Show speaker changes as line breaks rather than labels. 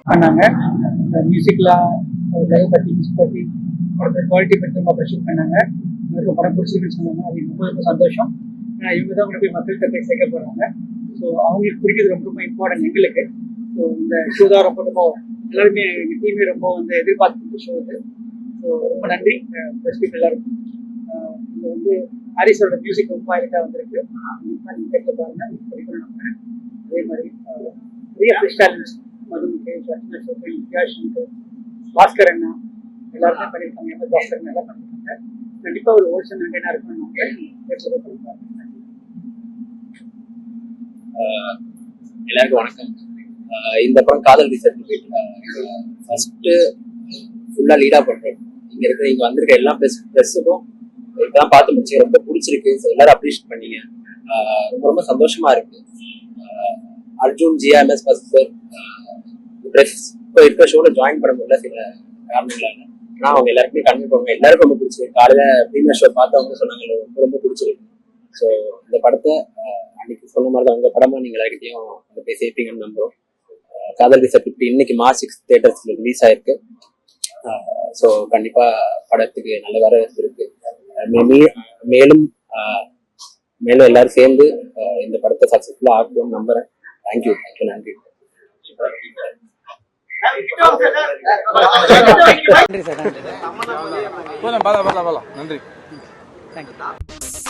பண்ணாங்க. மியூசிக்கில் லெவல் பற்றி மியூசிக் பற்றி படத்தோட குவாலிட்டி பற்றி ரொம்ப அப்ரிஷியேட் பண்ணாங்க. எனக்கு படம் பிடிச்சிருக்குன்னு சொன்னாங்க. அது ரொம்ப ரொம்ப சந்தோஷம். ஏன்னா இவங்க தான் கொண்டு போய் மக்கள்கிட்ட போய் சேர்க்க போகிறாங்க. ஸோ அவங்களுக்கு பிடிக்கிறது ரொம்ப ரொம்ப இம்பார்ட்டன்ட் எங்களுக்கு. ஸோ இந்த ஷோ தான் ரொம்ப ரொம்ப எல்லாருமே எங்கள் டீமே ரொம்ப வந்து எதிர்பார்த்து ஷோ இது. ஸோ ரொம்ப நன்றி ப்ரெஸ் பீப்புள் எல்லாருக்கும். இங்கே வந்து ஹாரிஸோட மியூசிக் ரொம்ப ஹைலைட்டாக வந்திருக்கு. நீங்கள் கேட்டு பாருங்க பிடிக்கணும் நம்புறேன். அதே மாதிரி நிறைய ஃப்ரெஷ் டேலண்ட்ஸ் மது முகேஷ், அர்ச்சனா சோப்ரி, வித்யாஷ் சங்கர், பாஸ்கர் அண்ணா எல்லாருமே பண்ணியிருக்காங்க. எம்எஸ் பாஸ்கர் அண்ணா எல்லாம் பண்ணியிருக்காங்க. கண்டிப்பாக ஒரு ஹோல்சேல் மெயின்டைனாக இருக்கணும்னு நம்புறேன். பண்ணியிருக்காங்க.
எல்லாருக்கும் வணக்கம். இந்த படம் காதல் ரிசர்டிஃபிகேட் ஃபர்ஸ்ட் ஃபுல்லா லீடா பண்றோம். இங்க வந்திருக்க எல்லா ப்ளஸுக்கும் இப்பதான் பார்த்து முடிச்சு ரொம்ப பிடிச்சிருக்கு. எல்லாரும் அப்ரிஷியேட் பண்ணீங்க. ரொம்ப ரொம்ப சந்தோஷமா இருக்கு. அர்ஜுன் ஜியா, எம்எஸ் பாஸ்கர் இப்போ இருக்க ஷோல ஜாயின் பண்ண முடியல சில காரணங்களால. ஆனா அவங்க எல்லாருக்குமே கன்வின் பண்ணுவாங்க. எல்லாருக்கும் ரொம்ப பிடிச்சிருக்கு. காலையில ப்ரீமியர் ஷோ பார்த்தவங்க சொன்னாங்க ரொம்ப ரொம்ப பிடிச்சிருக்கு. ஸோ இந்த படத்தை அன்னைக்கு சொன்ன மாதிரி தான் உங்க படமா நீங்க எல்லாருக்கிட்டையும் போய் சேர்ப்பீங்கன்னு நம்புறோம். காதல் ரிசர்டிஃபிகேட் இன்னைக்கு மார்ச் 6 தியேட்டர்ஸ்ல ரிலீஸ் ஆயிருக்கு. ஸோ கண்டிப்பா படத்துக்கு நல்ல வரவேற்பு இருக்கு. மேலும் மேலும் எல்லாரும் சேர்ந்து இந்த படத்தை சக்சஸ்ஃபுல்லா ஆக்குவோம்னு நம்புறேன். தேங்க்யூ நன்றி.
நன்றி சார். நன்றி.
நன்றி.